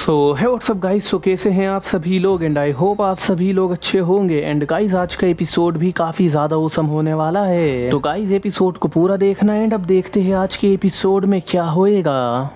सो है WhatsApp guys. सो कैसे हैं आप सभी लोग एंड आई होप आप सभी लोग अच्छे होंगे। एंड गाइस आज का एपिसोड भी काफ़ी ज़्यादा औसम होने वाला है, तो गाइस एपिसोड को पूरा देखना एंड अब देखते हैं आज के एपिसोड में क्या होएगा।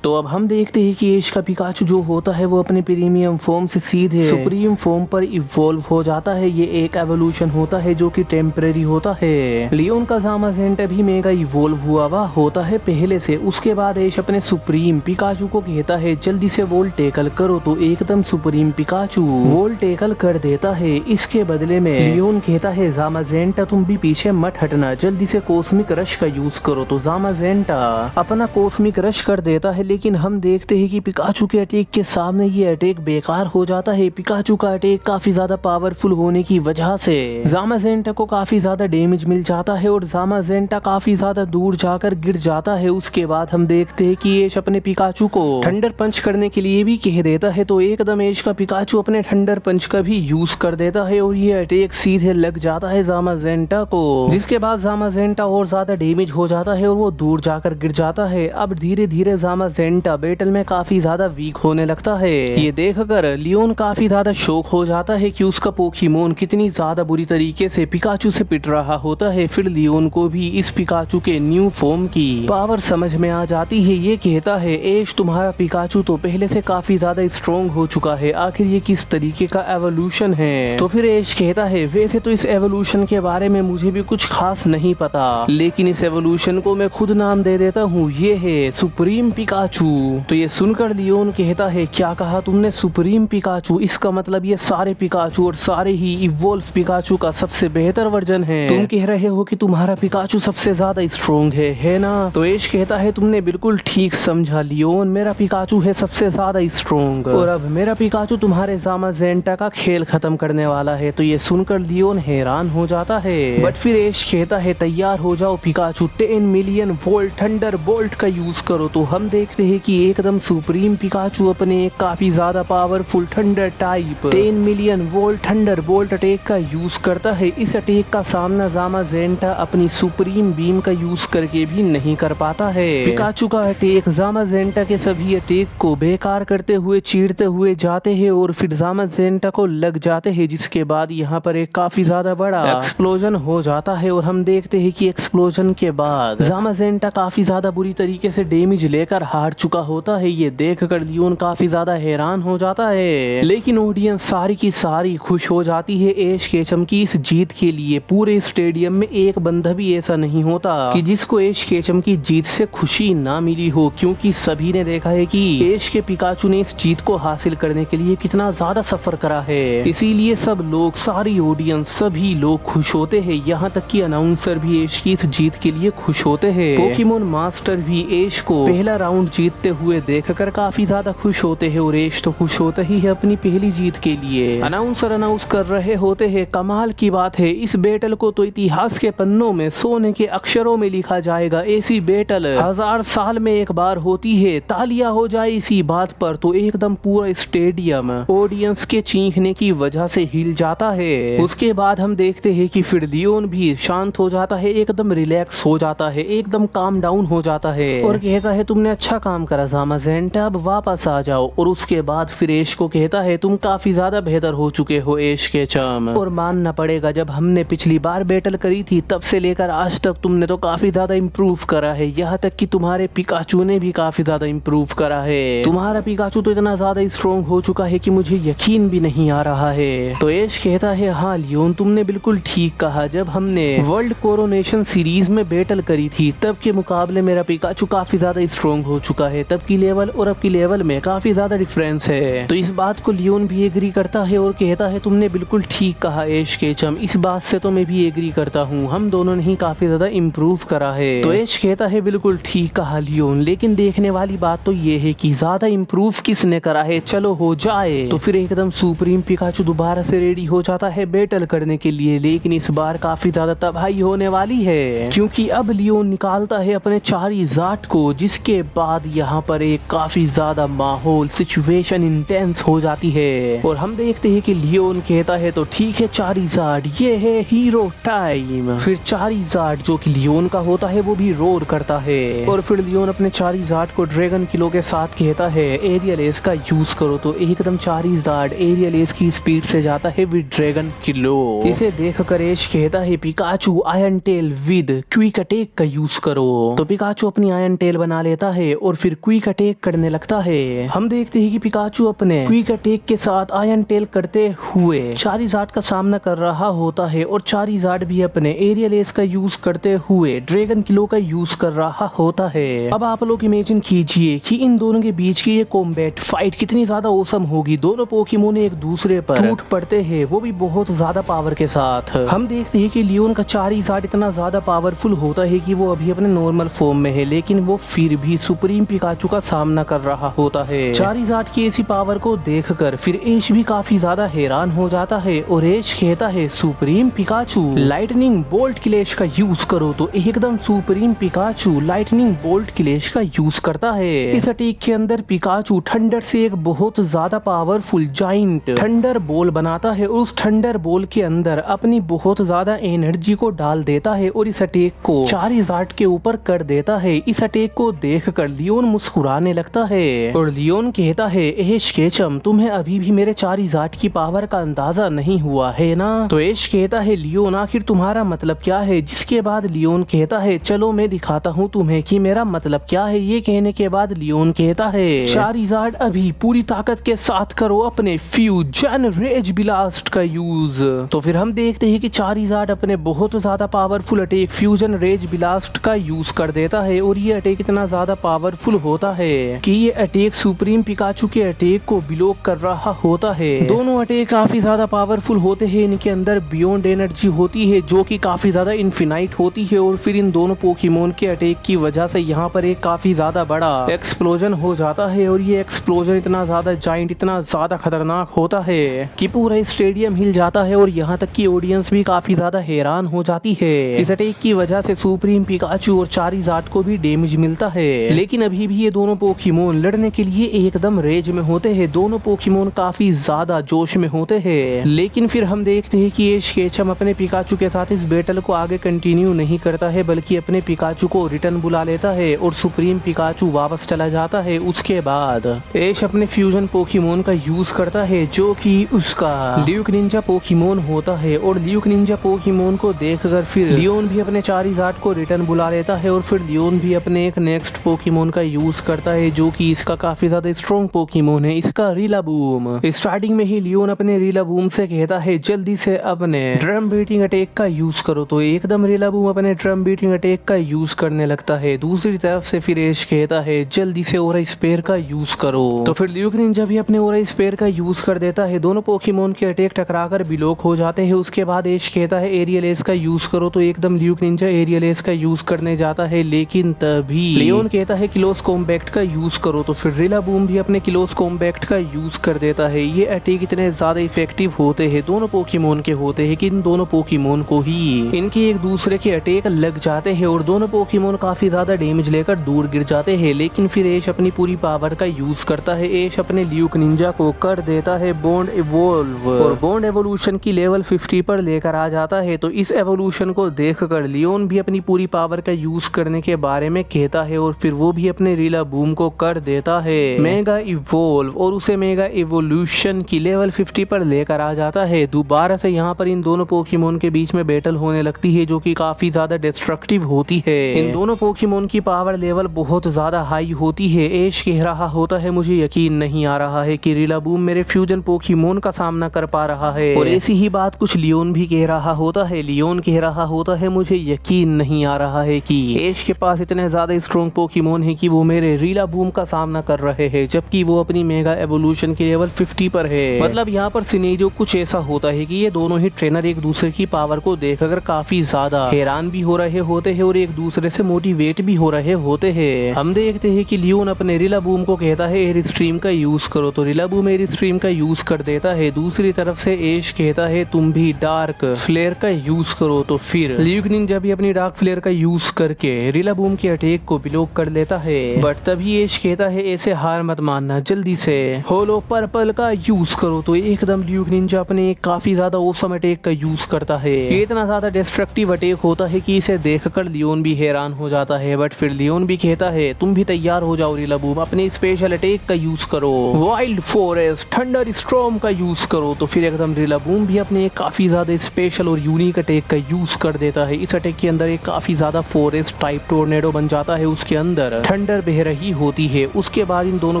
तो अब हम देखते हैं कि एश का पिकाचू जो होता है वो अपने प्रीमियम फॉर्म से सीधे सुप्रीम फॉर्म पर इवॉल्व हो जाता है। ये एक एवोल्यूशन होता है जो कि टेम्परेरी होता है। लियोन का ज़ामाज़ेंटा भी मेगा इवॉल्व हुआ होता है पहले से। उसके बाद एश अपने सुप्रीम पिकाचू को कहता है जल्दी से वोल्ट टैकल करो, तो एकदम सुप्रीम पिकाचू वोल्ट टैकल कर देता है। इसके बदले में लियोन कहता है ज़ामाज़ेंटा तुम भी पीछे मत हटना, जल्दी से कॉस्मिक रश का यूज करो। तो ज़ामाज़ेंटा अपना कॉस्मिक रश कर देता है, लेकिन हम देखते हैं कि पिकाचू के अटैक के सामने ये अटैक बेकार हो जाता है। पिकाचू का अटैक काफी ज्यादा पावरफुल होने की वजह से ज़ामाज़ेंटा को काफी ज्यादा डैमेज मिल जाता है और ज़ामाज़ेंटा काफी ज्यादा दूर जाकर गिर जाता है। उसके बाद हम देखते हैं कि एश अपने पिकाचू को थंडर पंच करने के लिए भी कह देता है, तो एकदम एश का पिकाचू अपने थंडर पंच का भी यूज कर देता है और ये अटैक सीधे लग जाता है ज़ामाज़ेंटा को, जिसके बाद ज़ामाज़ेंटा और ज्यादा डैमेज हो जाता है और वो दूर जाकर गिर जाता है। अब धीरे धीरे ज़ामाज़ेंटा बैटल में काफी ज्यादा वीक होने लगता है। ये देखकर लियोन काफी ज्यादा शॉक हो जाता है कि उसका पोकेमोन कितनी ज्यादा बुरी तरीके से पिकाचू से पिट रहा होता है। फिर लियोन को भी इस पिकाचू के न्यू फॉर्म की पावर समझ में आ जाती है। ये कहता है एश तुम्हारा पिकाचू तो पहले से काफी ज्यादा स्ट्रॉन्ग हो चुका है, आखिर ये किस तरीके का एवोल्यूशन है। तो फिर एश कहता है वैसे तो इस एवोल्यूशन के बारे में मुझे भी कुछ खास नहीं पता, लेकिन इस एवोल्यूशन को मैं खुद नाम दे देता हूँ, ये है सुप्रीम पिकाचू। तो ये सुनकर लियोन कहता है क्या कहा तुमने, सुप्रीम पिकाचू? इसका मतलब ये सारे पिकाचू और सारे ही इवॉल्व पिकाचू का सबसे बेहतर वर्जन है। तुम कह रहे हो कि तुम्हारा पिकाचू सबसे ज्यादा स्ट्रॉन्ग है ना? तो एश कहता है तुमने बिल्कुल ठीक समझा लियोन, मेरा पिकाचू है सबसे ज्यादा स्ट्रॉन्ग और अब मेरा पिकाचू तुम्हारे ज़ामाज़ेंटा का खेल खत्म करने वाला है। तो ये सुनकर लियोन हैरान हो जाता है, बट फिर एश कहता है तैयार हो जाओ Pikachu, 10 million volt thunder bolt का यूज करो। तो हम देखते हैं कि एकदम सुप्रीम पिकाचू अपने काफी ज्यादा powerful thunder type 10 million volt thunder bolt attack का यूज करता है। इस अटैक का सामना ज़ामाज़ेंटा अपनी सुप्रीम बीम का यूज करके भी नहीं कर पाता है। पिकाचू का अटैक ज़ामाज़ेंटा के सभी अटैक को बेकार करते हुए चीरते हुए जाते हैं और फिर ज़ामाज़ेंटा को लग जाते हैं, जिसके बाद यहाँ पर एक काफी ज्यादा बड़ा एक्सप्लोजन हो जाता है और हम देखते हैं कि एक्सप्लोजन के बाद ज़ामाज़ेंटा काफी ज्यादा बुरी तरीके से डैमेज लेकर हार चुका होता है। ये देखकर लियोन काफी ज्यादा हैरान हो जाता है, लेकिन ऑडियंस सारी की सारी खुश हो जाती है एश केचम की इस जीत के लिए। पूरे स्टेडियम में एक बंदा भी ऐसा नहीं होता कि जिसको एश केचम की जीत से खुशी ना मिली हो, क्योंकि सभी ने देखा है कि एश के पिकाचू ने इस जीत को हासिल करने के लिए कितना ज्यादा सफर करा है। इसीलिए सब लोग, सारी ऑडियंस, सभी लोग खुश होते हैं। यहाँ तक कि अनाउंसर भी एश की इस जीत के लिए खुश होते हैं। पोकेमोन मास्टर भी एश को पहला राउंड जीतते हुए देखकर काफी ज्यादा खुश होते हैं और एश तो खुश होता ही है अपनी पहली जीत के लिए। अनाउंसर अनाउंस कर रहे होते हैं कमाल की बात है, इस बैटल को तो इतिहास के पन्नों में सोने के अक्षरों में लिखा जाएगा। ऐसी बैटल 1000 साल में एक बार होती है, तालियां हो जाए इसी बात पर। तो एकदम पूरा स्टेडियम ऑडियंस के चीखने की वजह से हिल जाता है। उसके बाद हम देखते हैं कि फिर लियोन भी शांत हो जाता है, एकदम रिलैक्स हो जाता है, एकदम काम डाउन हो जाता है और कहता है तुमने अच्छा काम करा ज़ामाज़ेंटा, अब वापस आ जाओ। और उसके बाद फिर एश को कहता है तुम काफी ज्यादा बेहतर हो चुके हो एश केचम, और मानना पड़ेगा जब हमने पिछली बार बैटल करी थी तब से लेकर आज तक तुमने तो काफी ज्यादा इम्प्रूव करा है। यहाँ तक कि तुम्हारे पिकाचू ने भी काफी ज्यादा इम्प्रूव करा है। तुम्हारा पिकाचू तो इतना ज्यादा स्ट्रॉन्ग हो चुका है कि मुझे यकीन भी नहीं आ रहा है। तो एश कहता है हाँ लियोन तुमने बिल्कुल ठीक कहा, जब हमने वर्ल्ड कोरोनेशन सीरीज में बैटल करी थी तब के मुकाबले मेरा पिकाचू काफी ज्यादा स्ट्रॉन्ग हो चुका है। तब की लेवल और अब की लेवल में काफी ज्यादा डिफरेंस है। तो इस बात को लियोन भी एग्री करता है और कहता है तुमने बिल्कुल ठीक कहा एश केचम, इस बात से तो मैं भी एग्री करता हूँ, हम दोनों ने ही काफी ज्यादा इम्प्रूव करा है। तो एश कहता है बिल्कुल ठीक कहा लियोन, लेकिन देखने वाली बात तो ये है कि ज्यादा इम्प्रूव किसने करा है, चलो हो जाए। तो फिर एकदम सुप्रीम पिकाचू दोबारा से रेडी हो जाता है बैटल करने के लिए, लेकिन इस बार काफी ज्यादा तबाही होने वाली है, क्योंकि अब लियोन निकालता है अपने चारीज़ार्ड को, जिसके बाद बाद यहाँ पर एक काफी ज्यादा माहौल सिचुएशन इंटेंस हो जाती है और हम देखते हैं कि लियोन कहता है तो ठीक है चारिज़ार्ड, ये है हीरो टाइम। फिर चारिज़ार्ड जो कि लियोन का होता है वो भी रोर करता है और फिर लियोन अपने चारिज़ार्ड को ड्रैगन किलो के साथ कहता है एरियल एज का यूज करो, तो एकदम चारिज़ार्ड एरियल एज की स्पीड से जाता है विद ड्रैगन किलो। इसे देखकर ऐश कहता है Pikachu iron tell with quick attack का यूज करो, तो पिकाचू अपनी आयरन टेल बना लेता है और फिर क्विक अटैक करने लगता है। हम देखते हैं कि पिकाचू अपने क्विक अटैक के साथ आयरन टेल करते हुए चारिज़ार्ड का सामना कर रहा होता है और चारिज़ार्ड भी अपने एरियल एज का यूज करते हुए ड्रैगन किलो का यूज कर रहा होता है। अब आप लोग इमेजिन कीजिए कि इन दोनों के बीच की ये कॉम्बैट फाइट कितनी ज्यादा औसम होगी। दोनों पोकेमोन एक दूसरे पर टूट पड़ते हैं, वो भी बहुत ज्यादा पावर के साथ। हम देखते हैं कि लियोन का चारिज़ार्ड इतना ज्यादा पावरफुल होता है कि वो अभी अपने नॉर्मल फॉर्म में है, लेकिन वो फिर भी सुप्रीम पिकाचू का सामना कर रहा होता है। चारिज़ार्ड की ऐसी पावर को देखकर फिर ऐश भी काफी ज्यादा हैरान हो जाता है और ऐश कहता है supreme Pikachu lightning bolt clash का यूज करो, तो एकदम supreme Pikachu lightning bolt clash का यूज करता है। इस अटैक के अंदर पिकाचू थंडर से एक बहुत ज्यादा पावरफुल जाइंट थंडर बॉल बनाता है और उस थंडर बॉल के अंदर अपनी बहुत ज्यादा एनर्जी को डाल देता है और इस अटैक को चारिज़ार्ड के ऊपर कर देता है। इस अटैक को देखकर लियोन मुस्कुराने लगता है और लियोन कहता है ऐश केचम तुम्हें अभी भी मेरे चारिज़ार्ड की पावर का अंदाजा नहीं हुआ है ना? तो ऐश कहता है लियोन आखिर तुम्हारा मतलब क्या है? जिसके बाद लियोन कहता है चलो मैं दिखाता हूँ तुम्हें कि मेरा मतलब क्या है। ये कहने के बाद लियोन कहता है चारिज़ार्ड अभी पूरी ताकत के साथ करो अपने फ्यूजन रेज ब्लास्ट का यूज। तो फिर हम देखते हैं कि चारिज़ार्ड अपने बहुत ज्यादा powerful attack fusion rage blast का यूज कर देता है और ये अटैक इतना ज्यादा पावरफुल होता है कि ये अटैक सुप्रीम पिकाचू के अटैक को ब्लॉक कर रहा होता है। दोनों अटैक काफी ज्यादा पावरफुल होते हैं, इनके अंदर बियॉन्ड एनर्जी होती है जो कि काफी ज्यादा इनफिनाइट होती है और फिर इन दोनों पोकेमोन के अटैक की वजह से यहाँ पर एक काफी ज्यादा बड़ा एक्सप्लोजन हो जाता है और ये एक्सप्लोजन इतना ज्यादा जाइंट इतना ज्यादा खतरनाक होता है कि पूरा स्टेडियम हिल जाता है और यहाँ तक की ऑडियंस भी काफी ज्यादा हैरान हो जाती है। इस अटैक की वजह से सुप्रीम पिकाचू और चारिज़ार्ड को भी डैमेज मिलता है, लेकिन अभी भी ये दोनों पोकेमोन लड़ने के लिए एकदम रेज में होते हैं। दोनों पोकेमोन काफी ज्यादा जोश में होते हैं, लेकिन फिर हम देखते हैं कि ऐश केचम अपने पिकाचू के साथ इस बैटल को आगे कंटिन्यू नहीं करता है, बल्कि अपने पिकाचू को रिटर्न बुला लेता है और सुप्रीम पिकाचू वापस चला जाता है। उसके बाद ऐश अपने फ्यूजन पोकेमोन का यूज करता है जो कि उसका ल्यूक निंजा पोकेमोन होता है और ल्यूक निंजा पोकेमोन को देखकर फिर लियोन भी अपने चारिज़ार्ड को रिटर्न बुला लेता है और फिर लियोन भी अपने एक नेक्स्ट पोकेमोन का यूज करता है जो कि इसका काफी ज्यादा स्ट्रॉन्ग पोकेमोन है, इसका रिलाबूम। स्टार्टिंग में ही लियोन अपने रिलाबूम से कहता है जल्दी से अपने ड्रम बीटिंग अटैक का यूज करो, तो एकदम रिलाबूम अपने ड्रम बीटिंग अटैक का यूज करने लगता है। दूसरी तरफ से फिर ऐश कहता है जल्दी से ओरा स्पेयर का यूज करो, तो फिर ल्यूक निंजा भी अपने ओरा स्पेयर का यूज कर देता है। दोनों पोकेमोन के अटैक टकराकर ब्लॉक हो जाते हैं। उसके बाद ऐश कहता है एरियल एज का यूज करो, तो एकदम ल्यूक निंजा एरियल एज का यूज करने जाता है, लेकिन तभी लियोन कहता है क्लोज कॉम्बैक्ट का यूज करो, तो फिर रिलाबूम भी अपने क्लोज कॉम्बैक्ट का यूज कर देता है। ये अटैक इतने ज्यादा इफेक्टिव होते हैं, दोनों पोकेमोन के होते हैं कि इन दोनों पोकेमोन को ही इनके एक दूसरे के अटैक लग जाते हैं और दोनों पोकेमोन काफी ज्यादा डैमेज लेकर दूर गिर जाते हैं। लेकिन फिर ऐश अपनी पूरी पावर का यूज करता है। ऐश अपने ल्यूक निंजा को कर देता है बॉन्ड इवोल्व और बॉन्ड एवोल्यूशन की लेवल 50 पर लेकर आ जाता है। तो इस एवोल्यूशन को देखकर लियोन भी अपनी पूरी पावर का यूज करने के बारे में कहता है और फिर वो भी अपने रिलाबूम को कर देता है मेगा इवोल्व और उसे मेगा इवोल्यूशन की लेवल 50 पर लेकर आ जाता है। दोबारा से यहाँ पर इन दोनों पोकेमोन के बीच में बैटल होने लगती है जो कि काफी ज्यादा डिस्ट्रक्टिव होती है। इन दोनों पोकेमोन की पावर लेवल बहुत ज्यादा हाई होती है। ऐश कह रहा होता है मुझे यकीन नहीं आ रहा है कि रिलाबूम मेरे फ्यूजन पोकेमोन का सामना कर पा रहा है, और ऐसी ही बात कुछ लियोन भी कह रहा होता है। लियोन कह रहा होता है मुझे यकीन नहीं आ रहा है कि ऐश के पास इतने ज्यादा स्ट्रॉन्ग पोकेमोन है कि वो मेरे रिलाबूम का सामना कर रहे हैं, जबकि वो अपनी मेगा एवोल्यूशन की लेवल 50 पर है। मतलब यहाँ पर सिनेरियो कुछ ऐसा होता है कि ये दोनों ही ट्रेनर एक दूसरे की पावर को देखकर काफी ज्यादा हैरान भी हो रहे होते हैं और एक दूसरे से मोटिवेट भी हो रहे होते हैं। हम देखते हैं कि लियोन अपने रिलाबूम को कहता है एयर स्ट्रीम का यूज करो, तो रिलाबूम एयर स्ट्रीम का यूज कर देता है। दूसरी तरफ से ऐश कहता है तुम भी डार्क फ्लेयर का यूज करो, तो फिर ल्यूक निंजा भी अपनी डार्क फ्लेयर का यूज करके रिलाबूम के अटैक को ब्लॉक कर लेता है। है, बट तभी एश कहता है ऐसे हार मत मानना, जल्दी से होलो पर्पल का यूज करो। तो एकदम ल्यूक निंजा अपने एक काफी ज्यादा ऑसम अटैक का यूज करता है। ये इतना ज्यादा डिस्ट्रक्टिव अटैक होता है कि इसे देखकर लियोन भी हैरान हो जाता है, बट फिर लियोन भी कहता है तुम भी तैयार हो जाओ रिलाबूम, अपने स्पेशल अटैक का यूज करो, वाइल्ड फॉरेस्ट थंडर स्टॉर्म का यूज करो। तो फिर एकदम रिलाबूम भी अपने एक काफी ज्यादा स्पेशल और यूनिक अटैक का यूज कर देता है। इस अटैक के अंदर एक काफी ज्यादा फॉरेस्ट टाइप टोर्नेडो बन जाता है, उसके अंदर थंडर बह रही होती है। उसके बाद इन दोनों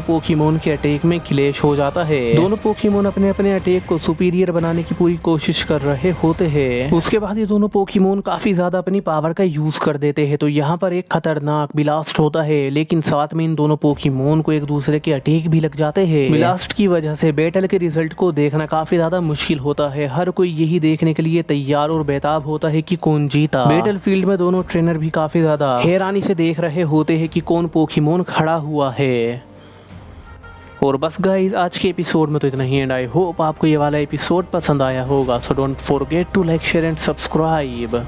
पोकेमोन के अटैक में क्लैश हो जाता है। दोनों पोकेमोन अपने अपने अटैक को सुपीरियर बनाने की पूरी कोशिश कर रहे होते हैं। उसके बाद ये दोनों पोकेमोन काफी ज्यादा अपनी पावर का यूज कर देते हैं। तो यहाँ पर एक खतरनाक ब्लास्ट होता है, लेकिन साथ में इन दोनों पोकेमोन को एक दूसरे के अटैक भी लग जाते हैं। ब्लास्ट की वजह से बैटल के रिजल्ट को देखना काफी ज्यादा मुश्किल होता है। हर कोई यही देखने के लिए तैयार और बेताब होता है कि कौन जीता। बैटल फील्ड में दोनों ट्रेनर भी काफी ज्यादा हैरानी से देख रहे होते हैं कि कौन पोकेमोन खड़ा हुआ है। और बस गाइस आज के एपिसोड में तो इतना ही, एंड आई होप आपको ये वाला एपिसोड पसंद आया होगा। So don't forget to like share and subscribe.